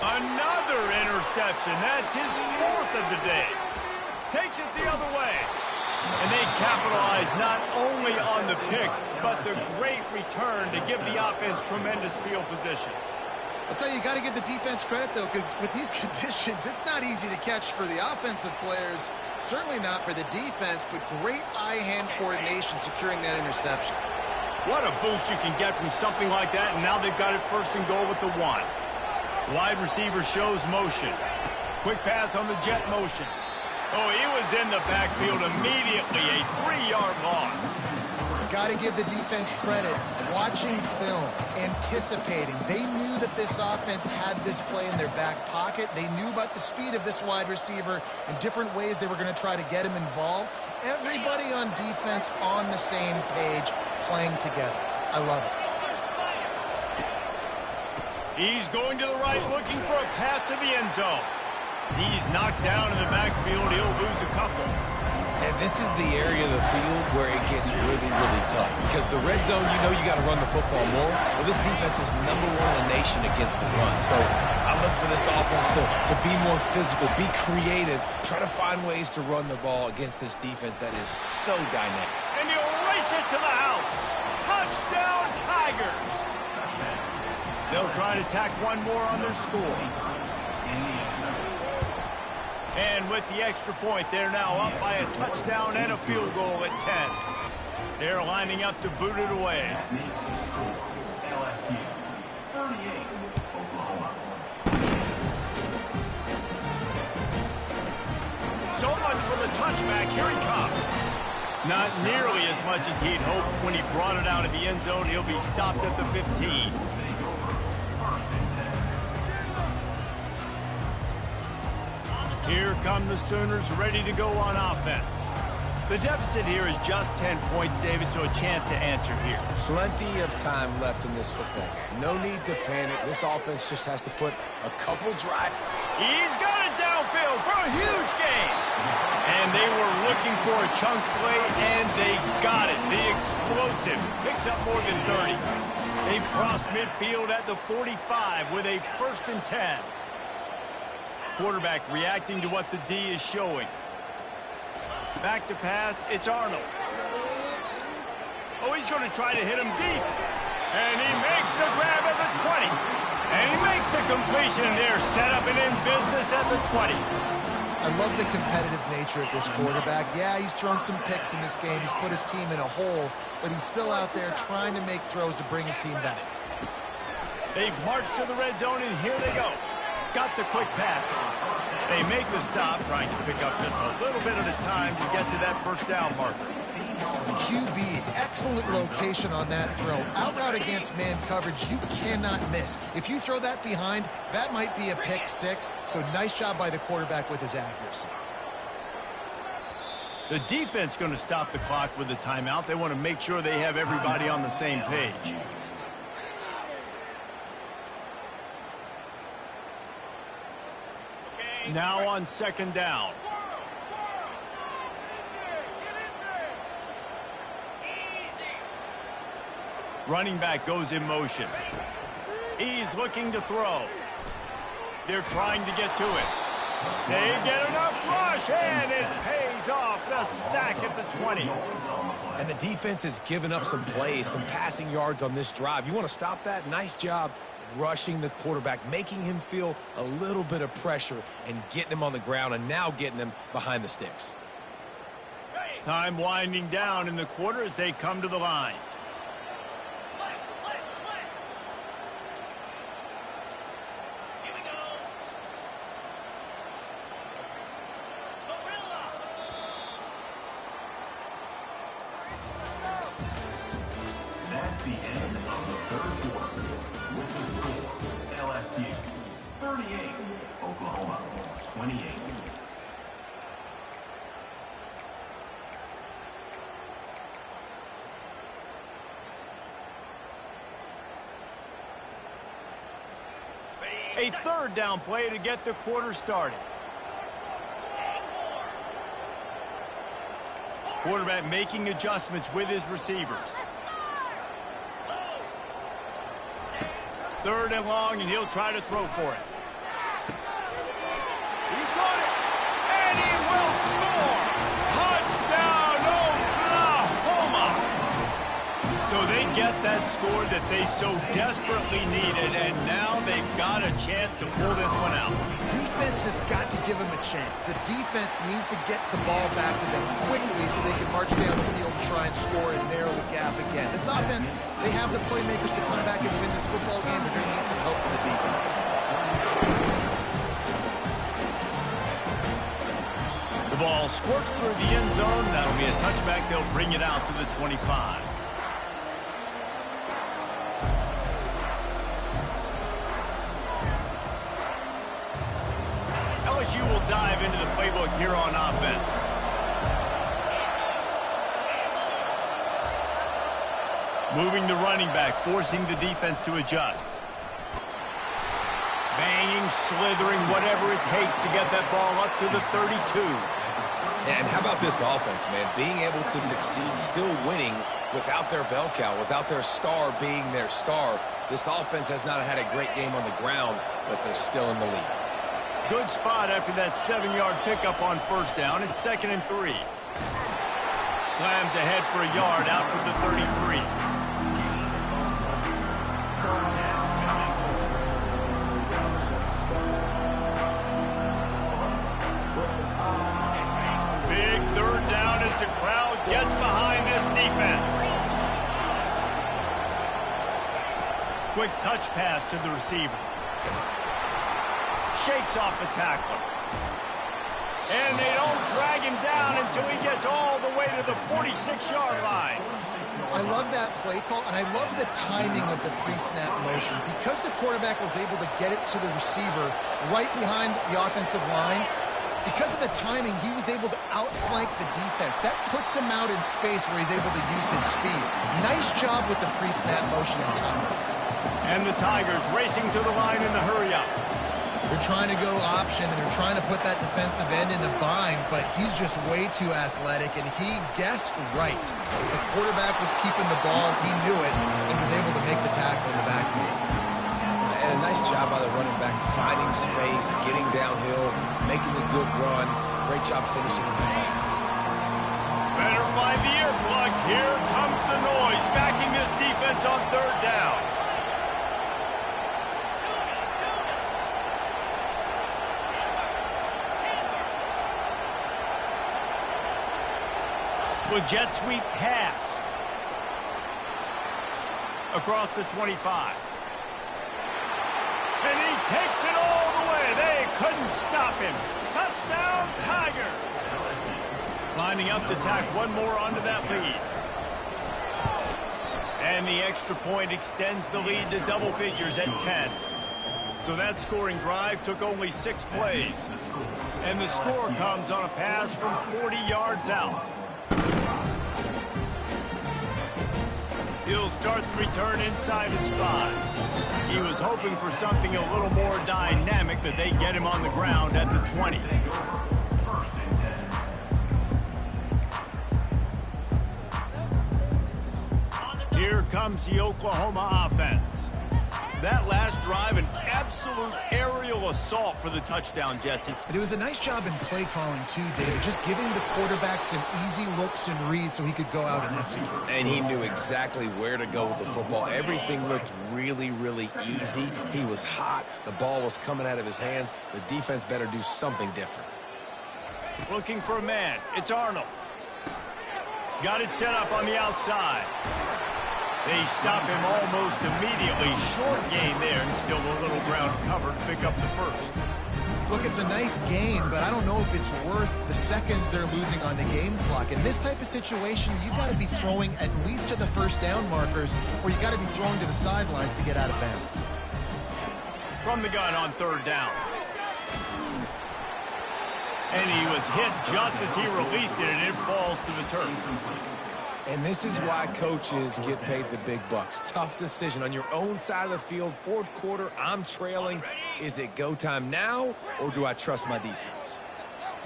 Speaker 1: Another interception. That's his 4th of the day. Takes it the other way. And they capitalize not only on the pick, but the great return to give the offense tremendous field position.
Speaker 2: I'll tell you, you got to give the defense credit, though, because with these conditions, it's not easy to catch for the offensive players. Certainly not for the defense, but great eye-hand coordination securing that interception.
Speaker 1: What a boost you can get from something like that, and now they've got it 1st and goal with the 1. Wide receiver shows motion. Quick pass on the jet motion. Oh, he was in the backfield immediately, a 3-yard loss.
Speaker 2: Got to give the defense credit. Watching film, anticipating. They knew that this offense had this play in their back pocket. They knew about the speed of this wide receiver and different ways they were going to try to get him involved. Everybody on defense on the same page, playing together. I love it.
Speaker 1: He's going to the right, looking for a path to the end zone. He's knocked down in the backfield. He'll lose a couple.
Speaker 3: And this is the area of the field where it gets really, really tough. Because the red zone, you know you got to run the football more. Well, this defense is #1 in the nation against the run. So I look for this offense to be more physical, be creative, try to find ways to run the ball against this defense that is so dynamic.
Speaker 1: And he'll race it to the house. Touchdown, Tigers. They'll try to tack one more on their score. And with the extra point, they're now up by a touchdown and a field goal at 10. They're lining up to boot it away.
Speaker 4: LSU 38, Oklahoma.
Speaker 1: So much for the touchback. Here he comes. Not nearly as much as he'd hoped when he brought it out of the end zone. He'll be stopped at the 15. Here come the Sooners ready to go on offense. The deficit here is just 10 points, David, so a chance to answer here.
Speaker 3: Plenty of time left in this football game. No need to panic. This offense just has to put a couple drives.
Speaker 1: He's got it downfield for a huge gain. And they were looking for a chunk play, and they got it. The explosive picks up more than 30. They cross midfield at the 45 with a 1st and 10. Quarterback reacting to what the D is showing. Back to pass, it's Arnold. Oh, he's going to try to hit him deep. And he makes the grab at the 20. And he makes a completion, and they're set up and in business at the 20.
Speaker 2: I love the competitive nature of this quarterback. Yeah, he's thrown some picks in this game. He's put his team in a hole, but he's still out there trying to make throws to bring his team back.
Speaker 1: They've marched to the red zone, and here they go. Got the quick pass. They make the stop, trying to pick up just a little bit at a time to get to that 1st down marker.
Speaker 2: QB, excellent location on that throw. Out route against man coverage, you cannot miss. If you throw that behind, that might be a pick 6. So nice job by the quarterback with his accuracy.
Speaker 1: The defense going to stop the clock with a timeout. They want to make sure they have everybody on the same page. Now on 2nd down. Running back goes in motion. He's looking to throw. They're trying to get to it. They get enough rush, and it pays off. The sack at the 20.
Speaker 3: And the defense has given up some plays, some passing yards on this drive. You want to stop that? Nice job rushing the quarterback, making him feel a little bit of pressure and getting him on the ground and now getting him behind the sticks.
Speaker 1: Time winding down in the quarter as they come to the line.
Speaker 4: That's the end of the third quarter. With the score, LSU 38, Oklahoma 28.
Speaker 1: A third down play to get the quarter started. Quarterback making adjustments with his receivers. Third and long, and he'll try to throw for it. He got it, and he will score! Touchdown, Oklahoma! So they get that score that they so desperately needed, and now they've got a chance to pull this one out.
Speaker 2: Defense has got to give them a chance. The defense needs to get the ball back to them quickly so they can march down the field and try and score and narrow the gap again. This offense, they have the playmakers to come back and win this football game. They're going to need some help from the defense.
Speaker 1: The ball squirts through the end zone. That'll be a touchback. They'll bring it out to the 25. LSU will dive into the playbook here on offense. Moving the running back, forcing the defense to adjust. Banging, slithering, whatever it takes to get that ball up to the 32.
Speaker 3: And how about this offense, man? Being able to succeed, still winning without their bell cow, without their star being their star. This offense has not had a great game on the ground, but they're still in the lead.
Speaker 1: Good spot after that 7-yard pickup on first down. It's 2nd and 3. Slams ahead for a yard out to the 33. Big third down as the crowd gets behind this defense. Quick touch pass to the receiver. Shakes off the tackler. And they don't drag him down until he gets all the way to the 46-yard line.
Speaker 2: I love that play call, and I love the timing of the pre-snap motion. Because the quarterback was able to get it to the receiver right behind the offensive line, because of the timing, he was able to outflank the defense. That puts him out in space where he's able to use his speed. Nice job with the pre-snap motion and timing.
Speaker 1: And the Tigers racing to the line in the hurry-up.
Speaker 2: They're trying to go option, and they're trying to put that defensive end in a bind, but he's just way too athletic, and he guessed right. The quarterback was keeping the ball. He knew it and was able to make the tackle in the backfield.
Speaker 3: And a nice job by the running back, finding space, getting downhill, making the good run. Great job finishing in his pads.
Speaker 1: Better find the earplugs. Here comes the noise, backing this defense on third down. With jet sweep pass across the 25. And he takes it all the way. They couldn't stop him. Touchdown, Tigers. Lining up to tack one more onto that lead. And the extra point extends the lead to double figures at 10. So that scoring drive took only 6 plays. And the score comes on a pass from 40 yards out. He'll start the return inside his spot. He was hoping for something a little more dynamic, that they get him on the ground at the 20. Here comes comes the Oklahoma offense. That last drive, an absolute aerial assault for the touchdown, Jesse.
Speaker 2: And it was a nice job in play calling, too, David, just giving the quarterback some easy looks and reads so he could go out and execute.
Speaker 3: And he knew exactly where to go with the football. Everything looked really, really easy. He was hot. The ball was coming out of his hands. The defense better do something different.
Speaker 1: Looking for a man. It's Arnold. Got it set up on the outside. They stop him almost immediately. Short gain there, and still a little ground cover to pick up the first.
Speaker 2: Look, it's a nice gain, but I don't know if it's worth the seconds they're losing on the game clock. In this type of situation, you've got to be throwing at least to the first down markers, or you've got to be throwing to the sidelines to get out of bounds.
Speaker 1: From the gun on third down. And he was hit just as he released it, and it falls to the turf.
Speaker 3: And this is why coaches get paid the big bucks. Tough decision on your own side of the field. Fourth quarter, I'm trailing. Is it go time now, or do I trust my defense?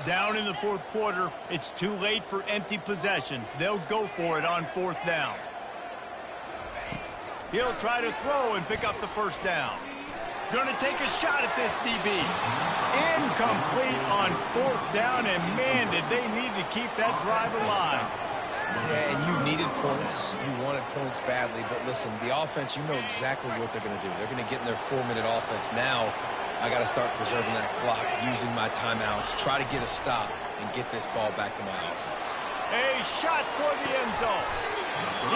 Speaker 1: Down in the fourth quarter, it's too late for empty possessions. They'll go for it on fourth down. He'll try to throw and pick up the first down. Going to take a shot at this DB. Incomplete on fourth down, and man, did they need to keep that drive alive.
Speaker 3: Yeah, and you needed points. You wanted points badly. But listen, the offense, you know exactly what they're going to do. They're going to get in their 4-minute offense. Now, I got to start preserving that clock, using my timeouts, try to get a stop, and get this ball back to my offense.
Speaker 1: A shot for the end zone.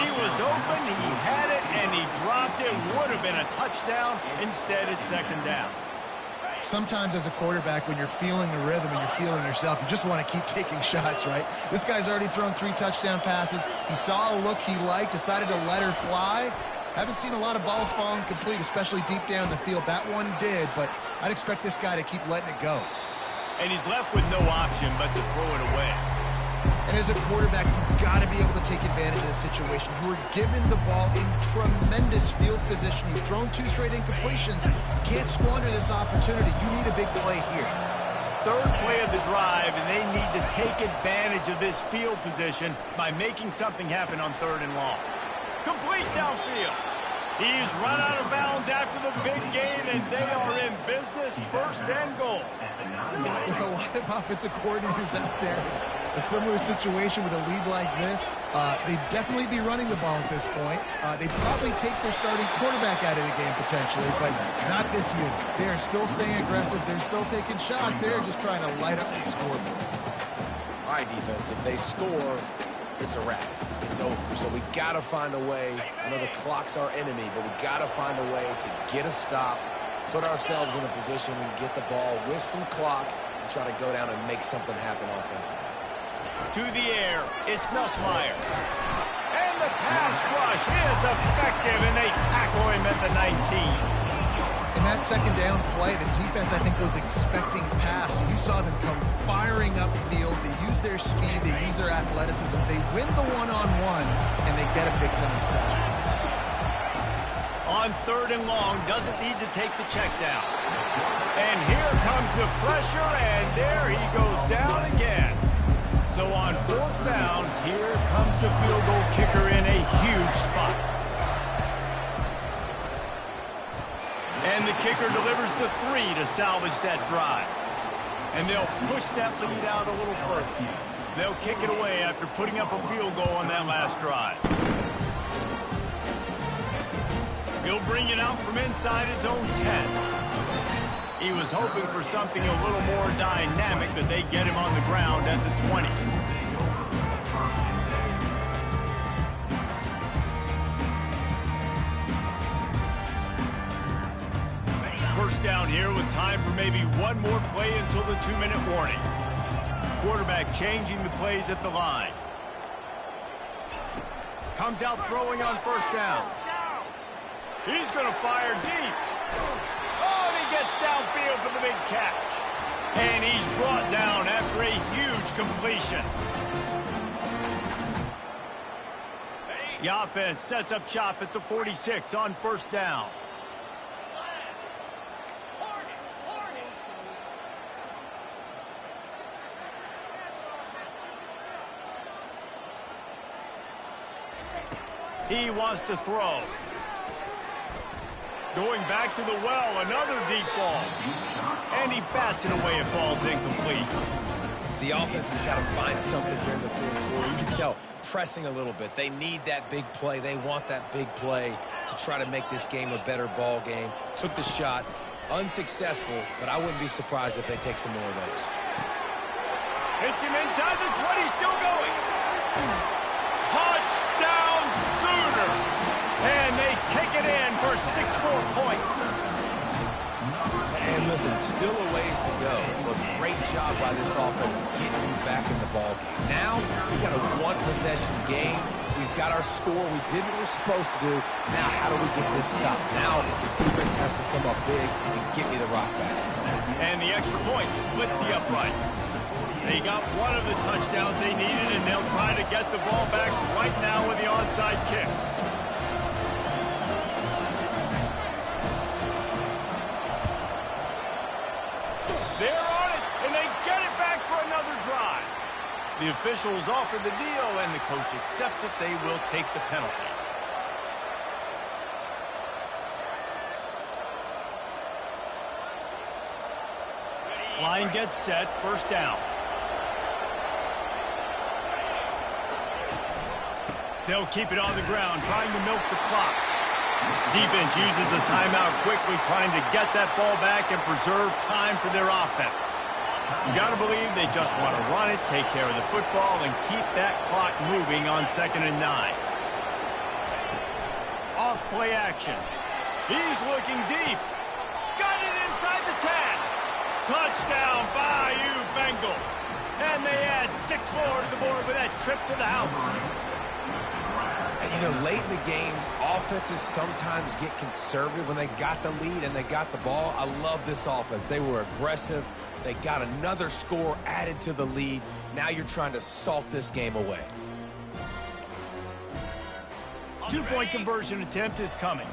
Speaker 1: He was open, he had it, and he dropped it. Would have been a touchdown. Instead, it's second down.
Speaker 2: Sometimes as a quarterback, when you're feeling the rhythm and you're feeling yourself, you just want to keep taking shots, right? This guy's already thrown 3 touchdown passes. He saw a look he liked, decided to let her fly. Haven't seen a lot of balls falling complete, especially deep down the field. That one did, but I'd expect this guy to keep letting it go.
Speaker 1: And he's left with no option but to throw it away.
Speaker 2: And as a quarterback, you've got to be able to take advantage of this situation. You were given the ball in tremendous field position. You've thrown 2 straight incompletions. You can't squander this opportunity. You need a big play here.
Speaker 1: Third play of the drive, and they need to take advantage of this field position by making something happen on third and long. Complete downfield. He's run out of bounds after the big gain, and they are in business, first and goal.
Speaker 2: There are a lot of offensive coordinators out there. A similar situation with a lead like this. They'd definitely be running the ball at this point. They'd probably take their starting quarterback out of the game potentially, but not this unit. They are still staying aggressive. They're still taking shots. They're just trying to light up the scoreboard.
Speaker 3: All right, defense, if they score, it's a wrap. It's over. So we got to find a way. I know the clock's our enemy, but we got to find a way to get a stop, put ourselves in a position and get the ball with some clock and try to go down and make something happen offensively.
Speaker 1: To the air, it's Nussmeier. And the pass rush is effective, and they tackle him at the 19.
Speaker 2: In that second down play, the defense, I think, was expecting pass. You saw them come firing upfield. They use their speed. They use their athleticism. They win the one-on-ones, and they get a big time sack.
Speaker 1: On third and long, doesn't need to take the check down. And here comes the pressure, and there he goes down again. So on fourth down, here comes the field goal kicker in a huge spot. And the kicker delivers the 3 to salvage that drive. And they'll push that lead out a little further. They'll kick it away after putting up a field goal on that last drive. He'll bring it out from inside his own 10. He was hoping for something a little more dynamic, but they get him on the ground at the 20. First down here with time for maybe one more play until the 2-minute warning. Quarterback changing the plays at the line. Comes out throwing on first down. He's going to fire deep. Oh, and he gets downfield for the big catch. And he's brought down after a huge completion. The offense sets up shop at the 46 on first down. He wants to throw. Going back to the well, another deep ball. And he bats it away. It falls incomplete.
Speaker 3: The offense has got to find something here in the fourth quarter. You can tell pressing a little bit. They need that big play. They want that big play to try to make this game a better ball game. Took the shot. Unsuccessful, but I wouldn't be surprised if they take some more of those.
Speaker 1: Hits him inside the 20, still going. Touchdown Sooners! And they take it in for 6 more points.
Speaker 3: And listen, still a ways to go, but great job by this offense getting you back in the ball game. Now, we got a one-possession game. We've got our score. We did what we're supposed to do. Now, how do we get this stopped? Now, the defense has to come up big and get me the rock back.
Speaker 1: And the extra point splits the uprights. They got one of the touchdowns they needed, and they'll try to get the ball back right now with the onside kick. They're on it, and they get it back for another drive. The officials offer the deal, and the coach accepts it. They will take the penalty. Line gets set, first down. They'll keep it on the ground, trying to milk the clock. Defense uses a timeout quickly, trying to get that ball back and preserve time for their offense. You got to believe they just want to run it, take care of the football, and keep that clock moving on 2nd and 9. Off play action. He's looking deep. Got it inside the 10. Touchdown, Bayou Bengals. And they add 6 more to the board with that trip to the house.
Speaker 3: And, you know, late in the games, offenses sometimes get conservative when they got the lead and they got the ball. I love this offense. They were aggressive. They got another score added to the lead. Now you're trying to salt this game away.
Speaker 1: 2-point conversion attempt is coming.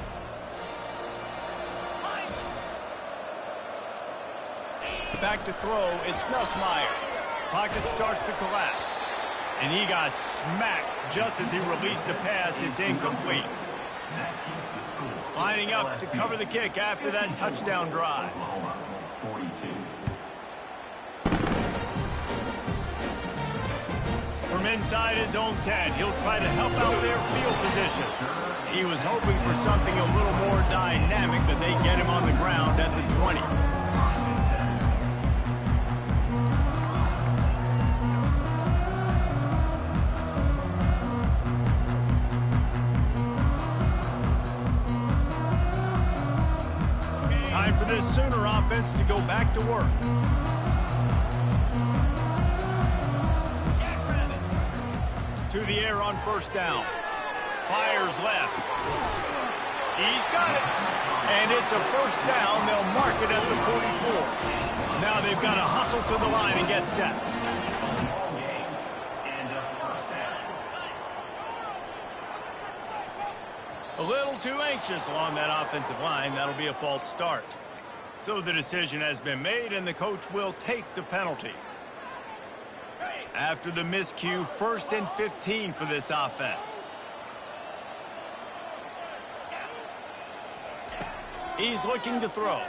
Speaker 1: Back to throw, it's Nussmeier. Pocket starts to collapse. And he got smacked just as he released the pass. It's incomplete. Lining up to cover the kick after that touchdown drive. From inside his own 10, he'll try to help out their field position. He was hoping for something a little more dynamic, but they get him on the ground at the 20. Time for this Sooner offense to go back to work. To the air on first down. Fires left. He's got it. And it's a first down. They'll mark it at the 44. Now they've got to hustle to the line and get set. A little too anxious along that offensive line. That'll be a false start. So the decision has been made, and the coach will take the penalty. After the miscue, 1st and 15 for this offense. He's looking to throw.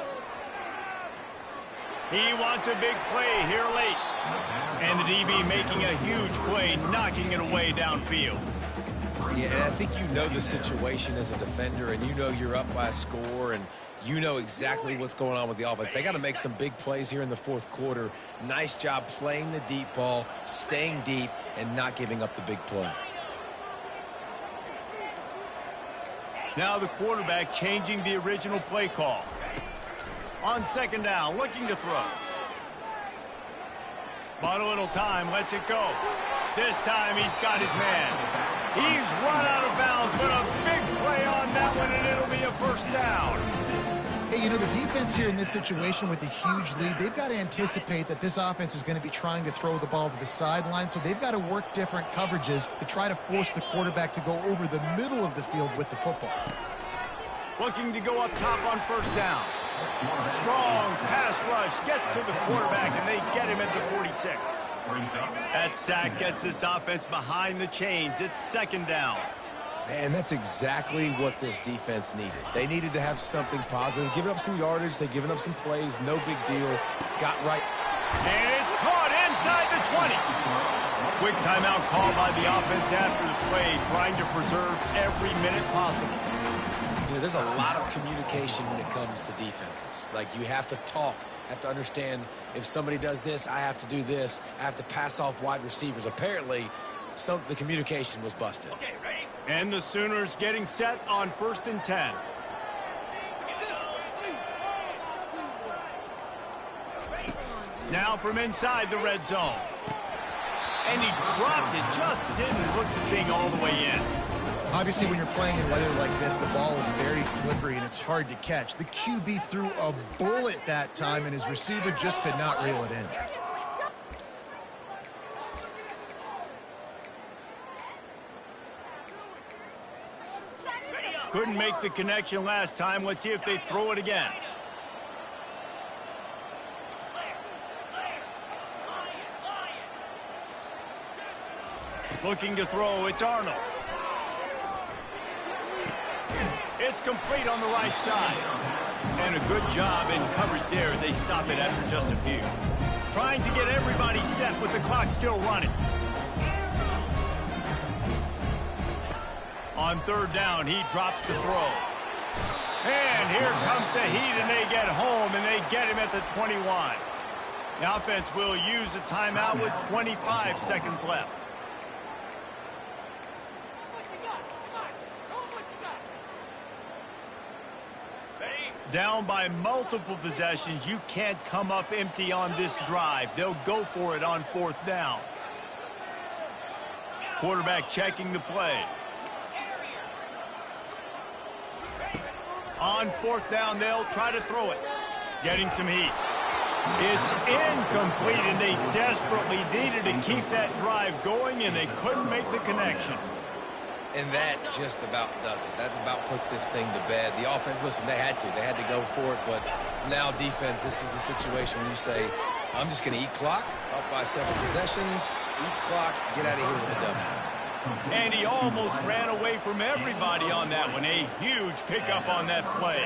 Speaker 1: He wants a big play here late. And the DB making a huge play, knocking it away downfield.
Speaker 3: Yeah, and I think you know the situation as a defender, and you know you're up by a score, and you know exactly what's going on with the offense. They got to make some big plays here in the 4th quarter. Nice job playing the deep ball, staying deep, and not giving up the big play.
Speaker 1: Now the quarterback changing the original play call. On 2nd down, looking to throw. But a little time, lets it go. This time he's got his man. He's run out of bounds, but a big play on that one, and it'll be a first down.
Speaker 2: Hey, you know, the defense here in this situation with a huge lead, they've got to anticipate that this offense is going to be trying to throw the ball to the sideline, so they've got to work different coverages to try to force the quarterback to go over the middle of the field with the football.
Speaker 1: Looking to go up top on first down. Strong pass rush gets to the quarterback, and they get him at the 46. That sack gets this offense behind the chains. It's 2nd down.
Speaker 3: And that's exactly what this defense needed. They needed to have something positive. Giving up some yardage, they've given up some plays, no big deal. Got right.
Speaker 1: And it's caught inside the 20. Quick timeout call by the offense after the play, trying to preserve every minute possible.
Speaker 3: You know, there's a lot of communication when it comes to defenses. Like, you have to talk, have to understand if somebody does this, I have to do this. I have to pass off wide receivers. Apparently, the communication was busted.
Speaker 1: Okay, ready? And the Sooners getting set on 1st and 10. Now from inside the red zone. And he dropped it, just didn't hook the thing all the way in.
Speaker 2: Obviously, when you're playing in weather like this, the ball is very slippery and it's hard to catch. The QB threw a bullet that time, and his receiver just could not reel it in.
Speaker 1: Couldn't make the connection last time. Let's see if they throw it again. Looking to throw, it's Arnold. It's complete on the right side. And a good job in coverage there. They stop it after just a few. Trying to get everybody set with the clock still running. On 3rd down, he drops to throw. And here comes the heat, and they get home, and they get him at the 21. The offense will use a timeout with 25 seconds left. Down by multiple possessions, you can't come up empty on this drive. They'll go for it on 4th down. Quarterback checking the play. On 4th down, they'll try to throw it. Getting some heat. It's incomplete, and they desperately needed to keep that drive going, and they couldn't make the connection.
Speaker 3: And that just about does it. That about puts this thing to bed. The offense, listen, they had to go for it, but now defense, this is the situation where you say, I'm just going to eat clock, up by several possessions, eat clock, get out of here with a W.
Speaker 1: And he almost ran away from everybody on that one. A huge pickup on that play.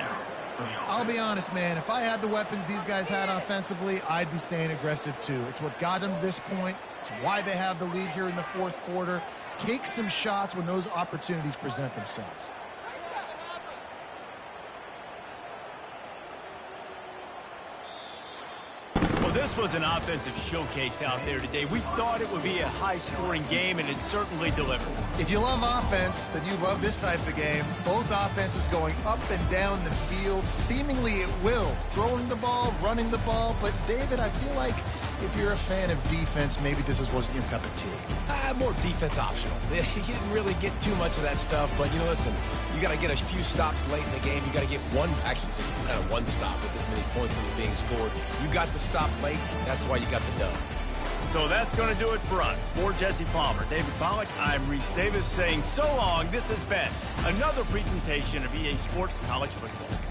Speaker 2: I'll be honest, man. If I had the weapons these guys had offensively, I'd be staying aggressive too. It's what got them to this point. It's why they have the lead here in the 4th quarter. Take some shots when those opportunities present themselves.
Speaker 1: Well, this was an offensive showcase out there today. We thought it would be a high-scoring game, and it certainly delivered.
Speaker 2: If you love offense, then you love this type of game. Both offenses going up and down the field, seemingly at will. Throwing the ball, running the ball. But, David, I feel like if you're a fan of defense, maybe this wasn't your cup of tea.
Speaker 3: More defense optional. You didn't really get too much of that stuff, but, you know, listen, you got to get a few stops late in the game. You got to get just kind of one stop with this many points that were being scored. You got the stop late. That's why you got the dub.
Speaker 1: So that's going to do it for us. For Jesse Palmer, David Pollack, I'm Reese Davis saying so long. This has been another presentation of EA Sports College Football.